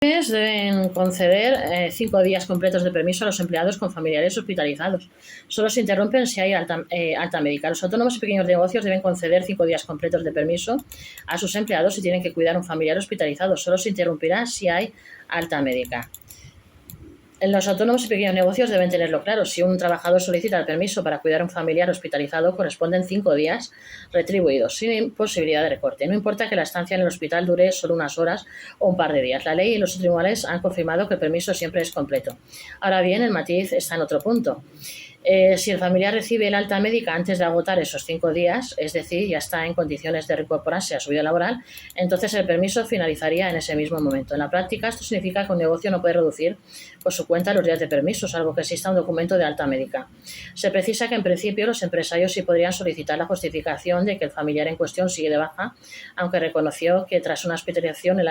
Deben conceder 5 días completos de permiso a los empleados con familiares hospitalizados. Solo se interrumpen si hay alta médica. Los autónomos y pequeños negocios deben conceder 5 días completos de permiso a sus empleados si tienen que cuidar a un familiar hospitalizado. Solo se interrumpirá si hay alta médica. Los autónomos y pequeños negocios deben tenerlo claro. Si un trabajador solicita el permiso para cuidar a un familiar hospitalizado, corresponden 5 días retribuidos, sin posibilidad de recorte. No importa que la estancia en el hospital dure solo unas horas o un par de días. La ley y los tribunales han confirmado que el permiso siempre es completo. Ahora bien, el matiz está en otro punto. Si el familiar recibe el alta médica antes de agotar esos 5 días, es decir, ya está en condiciones de reincorporarse a su vida laboral, entonces el permiso finalizaría en ese mismo momento. En la práctica, esto significa que un negocio no puede reducir por su cuenta los días de permiso, salvo que exista un documento de alta médica. Se precisa que en principio los empresarios sí podrían solicitar la justificación de que el familiar en cuestión sigue de baja, aunque reconoce que tras una hospitalización el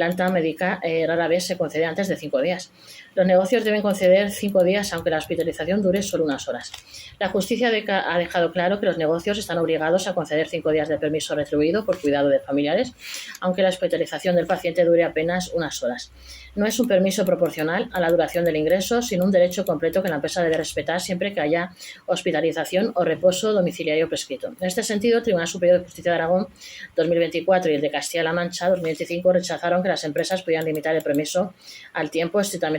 alta médica rara vez se concede antes de 5 días. Los negocios deben conceder 5 días, aunque la hospitalización dure solo unas horas. La justicia ha dejado claro que los negocios están obligados a conceder 5 días de permiso retribuido por cuidado de familiares, aunque la hospitalización del paciente dure apenas unas horas. No es un permiso proporcional a la duración del ingreso, sino un derecho completo que la empresa debe respetar siempre que haya hospitalización o reposo domiciliario prescrito. En este sentido, el Tribunal Superior de Justicia de Aragón 2024 y el de Castilla-La Mancha 2025 rechazaron que las empresas pudieran limitar el permiso al tiempo estrictamente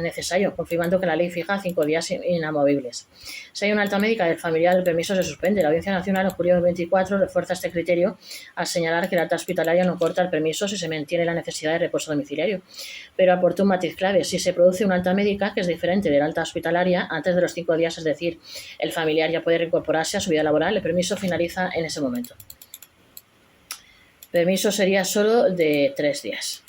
necesario, confirmando que la ley fija 5 días inamovibles. Si hay una alta médica del familiar, el permiso se suspende. La Audiencia Nacional en julio de 2024 refuerza este criterio al señalar que la alta hospitalaria no corta el permiso si se mantiene la necesidad de reposo domiciliario. Pero aportó un matiz clave. Si se produce una alta médica, que es diferente de la alta hospitalaria, antes de los 5 días, es decir, el familiar ya puede reincorporarse a su vida laboral, el permiso finaliza en ese momento. El permiso sería solo de 3 días.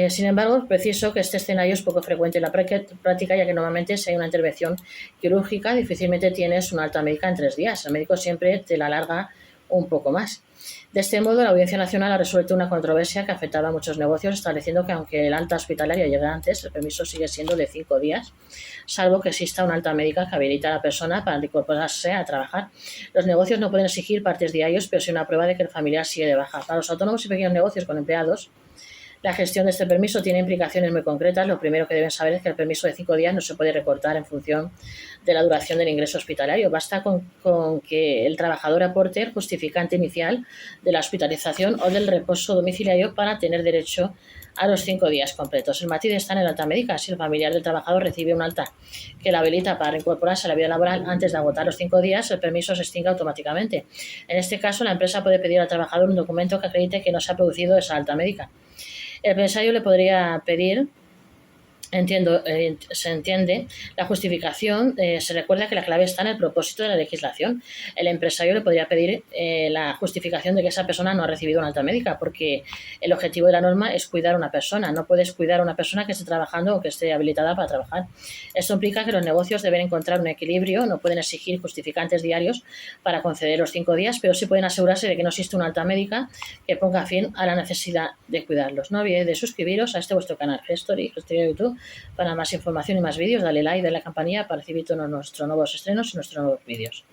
Sin embargo, es preciso que este escenario es poco frecuente en la práctica, ya que normalmente si hay una intervención quirúrgica, difícilmente tienes una alta médica en 3 días. El médico siempre te la alarga un poco más. De este modo, la Audiencia Nacional ha resuelto una controversia que afectaba a muchos negocios, estableciendo que aunque el alta hospitalaria llegue antes, el permiso sigue siendo de 5 días, salvo que exista una alta médica que habilita a la persona para incorporarse a trabajar. Los negocios no pueden exigir partes diarios, pero sí una prueba de que el familiar sigue de baja. Para los autónomos y pequeños negocios con empleados, la gestión de este permiso tiene implicaciones muy concretas. Lo primero que deben saber es que el permiso de 5 días no se puede recortar en función de la duración del ingreso hospitalario. Basta con que el trabajador aporte el justificante inicial de la hospitalización o del reposo domiciliario para tener derecho a los 5 días completos. El matiz está en el alta médica. Si el familiar del trabajador recibe un alta que la habilita para reincorporarse a la vida laboral antes de agotar los 5 días, el permiso se extingue automáticamente. En este caso, la empresa puede pedir al trabajador un documento que acredite que no se ha producido esa alta médica. El empresario le podría pedir, se entiende, la justificación. Se recuerda que la clave está en el propósito de la legislación. El empresario le podría pedir la justificación de que esa persona no ha recibido una alta médica, porque el objetivo de la norma es cuidar a una persona. No puedes cuidar a una persona que esté trabajando o que esté habilitada para trabajar. Esto implica que los negocios deben encontrar un equilibrio. No pueden exigir justificantes diarios para conceder los 5 días, pero sí pueden asegurarse de que no existe una alta médica que ponga fin a la necesidad de cuidarlos. No olvidéis de suscribiros a este vuestro canal Gestory de YouTube. Para más información y más vídeos, dale like, dale a la campanilla para recibir todos nuestros nuevos estrenos y nuestros nuevos vídeos.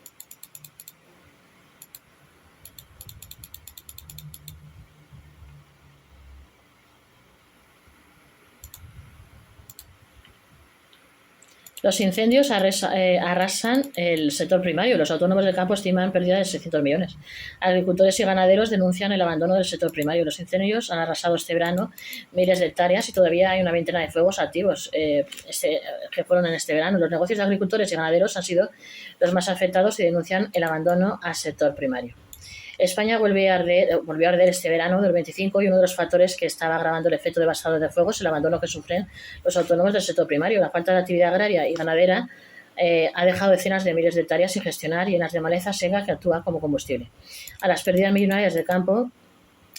Los incendios arrasan el sector primario. Los autónomos del campo estiman pérdida de 600 millones. Agricultores y ganaderos denuncian el abandono del sector primario. Los incendios han arrasado este verano miles de hectáreas y todavía hay una veintena de fuegos activos que fueron en este verano. Los negocios de agricultores y ganaderos han sido los más afectados y denuncian el abandono al sector primario. España volvió a arder este verano del 25 y uno de los factores que estaba agravando el efecto devastador del fuego es el abandono que sufren los autónomos del sector primario. La falta de actividad agraria y ganadera ha dejado decenas de miles de hectáreas sin gestionar, llenas de maleza seca que actúa como combustible. A las pérdidas millonarias del campo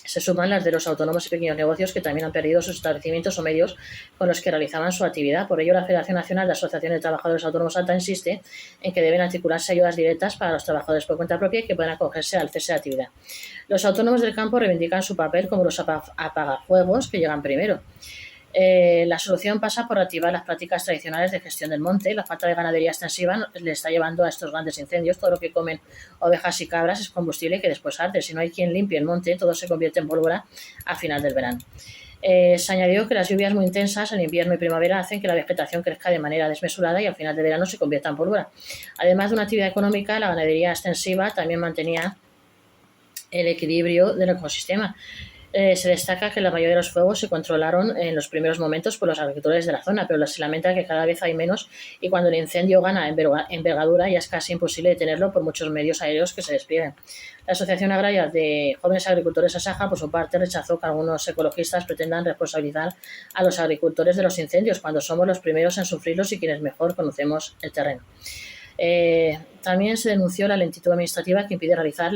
se suman las de los autónomos y pequeños negocios que también han perdido sus establecimientos o medios con los que realizaban su actividad. Por ello, la Federación Nacional de Asociaciones de Trabajadores Autónomos ATA insiste en que deben articularse ayudas directas para los trabajadores por cuenta propia y que puedan acogerse al cese de actividad. Los autónomos del campo reivindican su papel como los apagafuegos que llegan primero. La solución pasa por reactivar las prácticas tradicionales de gestión del monte. La falta de ganadería extensiva le está llevando a estos grandes incendios. Todo lo que comen ovejas y cabras es combustible que después arde. Si no hay quien limpie el monte, todo se convierte en pólvora a final del verano. Se añadió que las lluvias muy intensas en invierno y primavera hacen que la vegetación crezca de manera desmesurada y al final del verano se convierta en pólvora. Además de una actividad económica, la ganadería extensiva también mantenía el equilibrio del ecosistema. Se destaca que la mayoría de los fuegos se controlaron en los primeros momentos por los agricultores de la zona, pero se lamenta que cada vez hay menos y cuando el incendio gana envergadura ya es casi imposible detenerlo por muchos medios aéreos que se desplieguen. La Asociación Agraria de Jóvenes Agricultores Asaja, por su parte, rechazó que algunos ecologistas pretendan responsabilizar a los agricultores de los incendios cuando somos los primeros en sufrirlos y quienes mejor conocemos el terreno. También se denunció la lentitud administrativa que impide realizar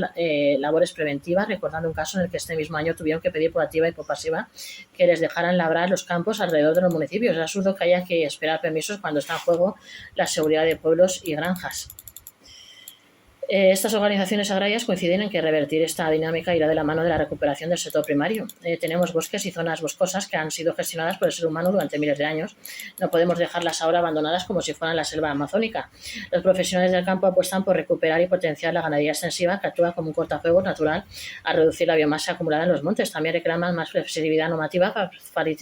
labores preventivas, recordando un caso en el que este mismo año tuvieron que pedir por activa y por pasiva que les dejaran labrar los campos alrededor de los municipios. Es absurdo que haya que esperar permisos cuando está en juego la seguridad de pueblos y granjas. Estas organizaciones agrarias coinciden en que revertir esta dinámica irá de la mano de la recuperación del sector primario. Tenemos bosques y zonas boscosas que han sido gestionadas por el ser humano durante miles de años. No podemos dejarlas ahora abandonadas como si fueran la selva amazónica. Los profesionales del campo apuestan por recuperar y potenciar la ganadería extensiva que actúa como un cortafuegos natural a reducir la biomasa acumulada en los montes. También reclaman más flexibilidad normativa para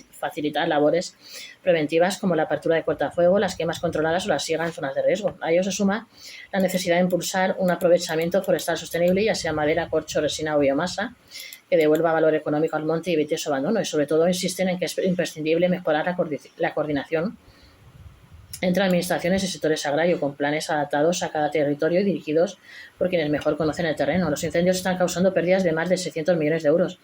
facilitar labores preventivas como la apertura de cortafuegos, las quemas controladas o la siega en zonas de riesgo. A ello se suma la necesidad de impulsar un aprovechamiento forestal sostenible, ya sea madera, corcho, resina o biomasa, que devuelva valor económico al monte y evite su abandono. Y sobre todo insisten en que es imprescindible mejorar la coordinación entre administraciones y sectores agrarios, con planes adaptados a cada territorio y dirigidos por quienes mejor conocen el terreno. Los incendios están causando pérdidas de más de 600 millones de euros.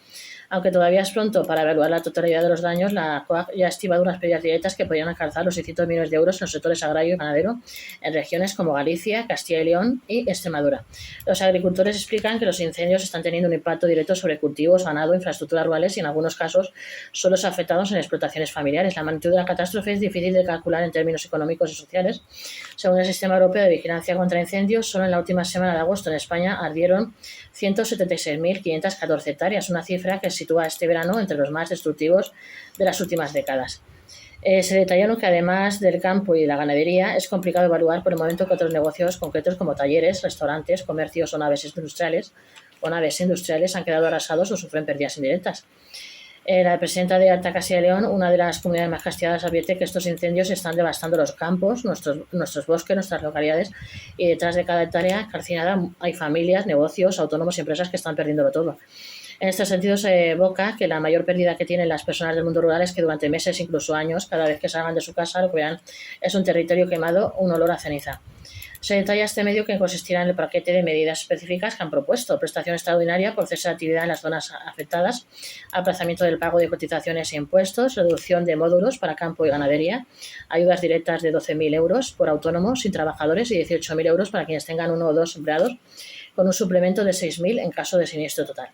Aunque todavía es pronto para evaluar la totalidad de los daños, la COAG ya ha estimado unas pérdidas directas que podrían alcanzar los 600 millones de euros en los sectores agrario y ganadero en regiones como Galicia, Castilla y León y Extremadura. Los agricultores explican que los incendios están teniendo un impacto directo sobre cultivos, ganado, infraestructuras rurales y en algunos casos solo los afectados en explotaciones familiares. La magnitud de la catástrofe es difícil de calcular en términos económicos y sociales. Según el Sistema Europeo de Vigilancia contra Incendios, solo en la última semana de agosto en España ardieron 176.514 hectáreas, una cifra que sitúa este verano entre los más destructivos de las últimas décadas. Se detalló que además del campo y la ganadería es complicado evaluar por el momento que otros negocios concretos como talleres, restaurantes, comercios o naves industriales han quedado arrasados o sufren pérdidas indirectas. La presidenta de Alta Castilla y León, una de las comunidades más castigadas, advierte que estos incendios están devastando los campos, nuestros bosques, nuestras localidades, y detrás de cada hectárea calcinada hay familias, negocios, autónomos y empresas que están perdiéndolo todo. En este sentido, se evoca que la mayor pérdida que tienen las personas del mundo rural es que durante meses, incluso años, cada vez que salgan de su casa, lo que vean es un territorio quemado, un olor a ceniza. Se detalla este medio que consistirá en el paquete de medidas específicas que han propuesto: prestación extraordinaria por cese de actividad en las zonas afectadas, aplazamiento del pago de cotizaciones e impuestos, reducción de módulos para campo y ganadería, ayudas directas de 12.000 euros por autónomos sin trabajadores y 18.000 euros para quienes tengan uno o dos empleados, con un suplemento de 6.000 en caso de siniestro total.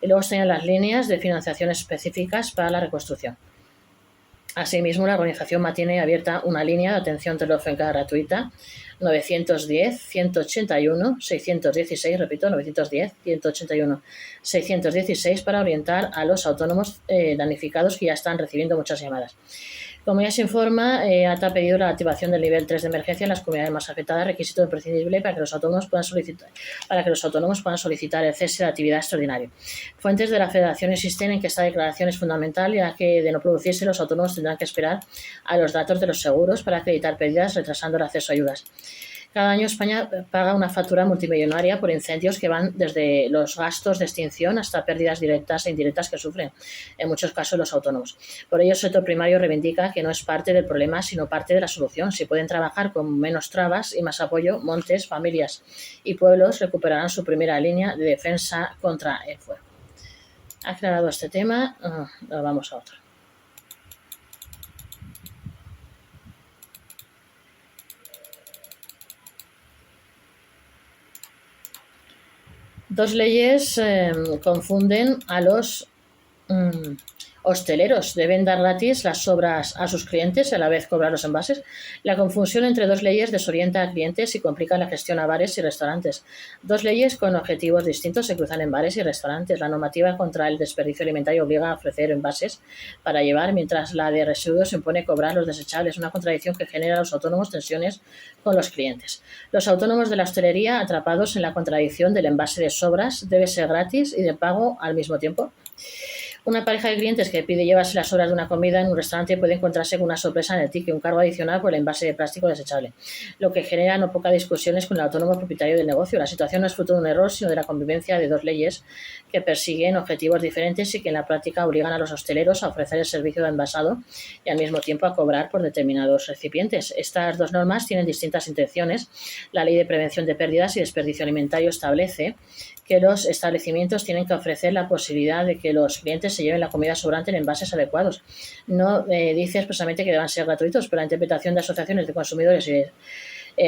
Y luego están las líneas de financiación específicas para la reconstrucción. Asimismo, la organización mantiene abierta una línea de atención telefónica gratuita 910-181-616, repito, 910-181-616 para orientar a los autónomos damnificados que ya están recibiendo muchas llamadas. Como ya se informa, ATA ha pedido la activación del nivel 3 de emergencia en las comunidades más afectadas, requisito imprescindible para que los autónomos puedan solicitar el cese de actividad extraordinaria. Fuentes de la Federación insisten en que esta declaración es fundamental, ya que de no producirse los autónomos tendrán que esperar a los datos de los seguros para acreditar pérdidas, retrasando el acceso a ayudas. Cada año España paga una factura multimillonaria por incendios que van desde los gastos de extinción hasta pérdidas directas e indirectas que sufren, en muchos casos, los autónomos. Por ello, el sector primario reivindica que no es parte del problema, sino parte de la solución. Si pueden trabajar con menos trabas y más apoyo, montes, familias y pueblos recuperarán su primera línea de defensa contra el fuego. Aclarado este tema, vamos a otro. Dos leyes confunden a los hosteleros deben dar gratis las sobras a sus clientes y a la vez cobrar los envases. La confusión entre dos leyes desorienta a clientes y complica la gestión a bares y restaurantes. Dos leyes con objetivos distintos se cruzan en bares y restaurantes. La normativa contra el desperdicio alimentario obliga a ofrecer envases para llevar, mientras la de residuos impone cobrar los desechables, una contradicción que genera a los autónomos tensiones con los clientes. Los autónomos de la hostelería, atrapados en la contradicción del envase de sobras, debe ser gratis y de pago al mismo tiempo. Una pareja de clientes que pide llevarse las sobras de una comida en un restaurante puede encontrarse con una sorpresa en el ticket, un cargo adicional por el envase de plástico desechable, lo que genera no pocas discusiones con el autónomo propietario del negocio. La situación no es fruto de un error, sino de la convivencia de dos leyes que persiguen objetivos diferentes y que en la práctica obligan a los hosteleros a ofrecer el servicio de envasado y al mismo tiempo a cobrar por determinados recipientes. Estas dos normas tienen distintas intenciones. La Ley de Prevención de Pérdidas y Desperdicio Alimentario establece que los establecimientos tienen que ofrecer la posibilidad de que los clientes se lleven la comida sobrante en envases adecuados. No dice expresamente que deban ser gratuitos, pero la interpretación de asociaciones de consumidores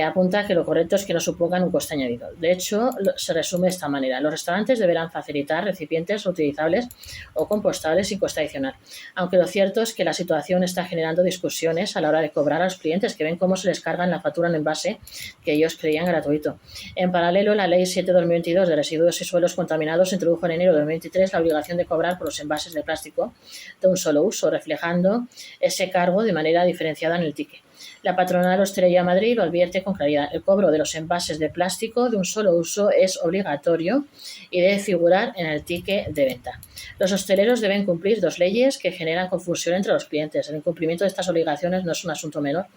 apunta que lo correcto es que no supongan un coste añadido. De hecho, se resume de esta manera. Los restaurantes deberán facilitar recipientes reutilizables o compostables sin coste adicional. Aunque lo cierto es que la situación está generando discusiones a la hora de cobrar a los clientes que ven cómo se les carga en la factura un envase que ellos creían gratuito. En paralelo, la Ley 7/2022 de Residuos y Suelos Contaminados introdujo en enero de 2023 la obligación de cobrar por los envases de plástico de un solo uso, reflejando ese cargo de manera diferenciada en el ticket. La patronal Hostelería Madrid lo advierte con claridad. El cobro de los envases de plástico de un solo uso es obligatorio y debe figurar en el ticket de venta. Los hosteleros deben cumplir dos leyes que generan confusión entre los clientes. El incumplimiento de estas obligaciones no es un asunto menor.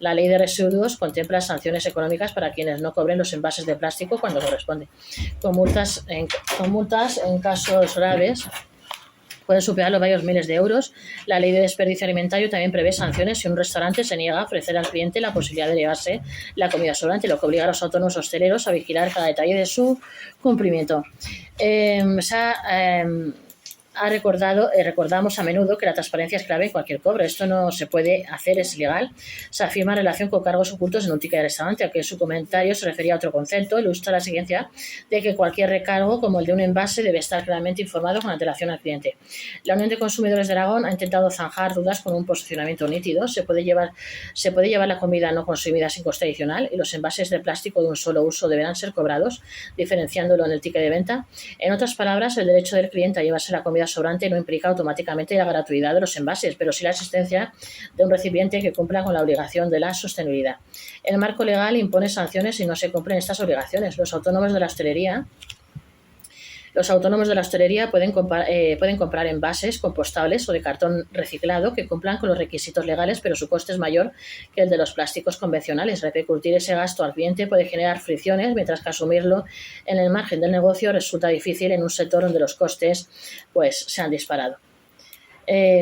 La Ley de Residuos contempla sanciones económicas para quienes no cobren los envases de plástico cuando corresponde, con multas en casos graves pueden superar los varios miles de euros. La Ley de Desperdicio Alimentario también prevé sanciones si un restaurante se niega a ofrecer al cliente la posibilidad de llevarse la comida sobrante, lo que obliga a los autónomos hosteleros a vigilar cada detalle de su cumplimiento. Recordamos a menudo que la transparencia es clave en cualquier cobro. Esto no se puede hacer, es ilegal. Se afirma en relación con cargos ocultos en un ticket de restaurante, aunque su comentario se refería a otro concepto. Ilustra la exigencia de que cualquier recargo, como el de un envase, debe estar claramente informado con antelación al cliente. La Unión de Consumidores de Aragón ha intentado zanjar dudas con un posicionamiento nítido. Se puede llevar la comida no consumida sin coste adicional y los envases de plástico de un solo uso deberán ser cobrados, diferenciándolo en el ticket de venta. En otras palabras, el derecho del cliente a llevarse la comida sobrante no implica automáticamente la gratuidad de los envases, pero sí la existencia de un recipiente que cumpla con la obligación de la sostenibilidad. El marco legal impone sanciones si no se cumplen estas obligaciones. Los autónomos de la hostelería pueden comprar envases compostables o de cartón reciclado que cumplan con los requisitos legales, pero su coste es mayor que el de los plásticos convencionales. Repercutir ese gasto al cliente puede generar fricciones, mientras que asumirlo en el margen del negocio resulta difícil en un sector donde los costes se han disparado.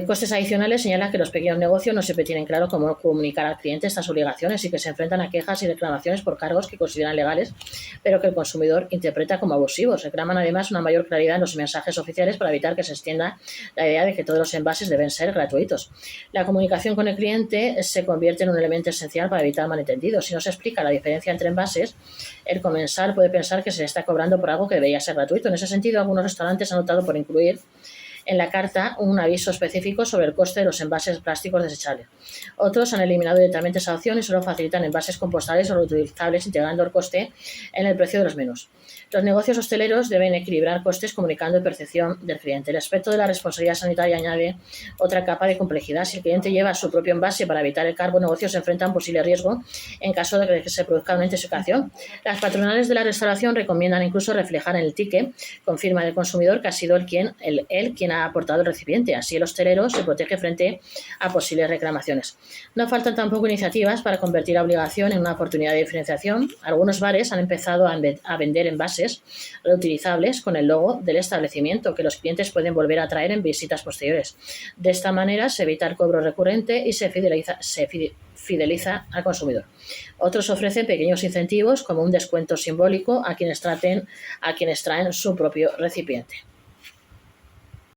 Costes adicionales señalan que los pequeños negocios no siempre tienen claro cómo comunicar al cliente estas obligaciones y que se enfrentan a quejas y reclamaciones por cargos que consideran legales, pero que el consumidor interpreta como abusivos. Reclaman además una mayor claridad en los mensajes oficiales para evitar que se extienda la idea de que todos los envases deben ser gratuitos. La comunicación con el cliente se convierte en un elemento esencial para evitar malentendidos. Si no se explica la diferencia entre envases, el comensal puede pensar que se le está cobrando por algo que debería ser gratuito. En ese sentido, algunos restaurantes han optado por incluir en la carta un aviso específico sobre el coste de los envases plásticos desechables. Otros han eliminado directamente esa opción y solo facilitan envases compostables o reutilizables, integrando el coste en el precio de los menús. Los negocios hosteleros deben equilibrar costes comunicando percepción del cliente. El aspecto de la responsabilidad sanitaria añade otra capa de complejidad. Si el cliente lleva su propio envase para evitar el cargo, el negocio se enfrenta a un posible riesgo en caso de que se produzca una intoxicación. Las patronales de la restauración recomiendan incluso reflejar en el ticket con firma del consumidor que ha sido él quien ha aportado el recipiente. Así el hostelero se protege frente a posibles reclamaciones. No faltan tampoco iniciativas para convertir la obligación en una oportunidad de diferenciación. Algunos bares han empezado a vender envases reutilizables con el logo del establecimiento que los clientes pueden volver a traer en visitas posteriores. De esta manera se evita el cobro recurrente y se fideliza al consumidor. Otros ofrecen pequeños incentivos como un descuento simbólico a quienes traen su propio recipiente.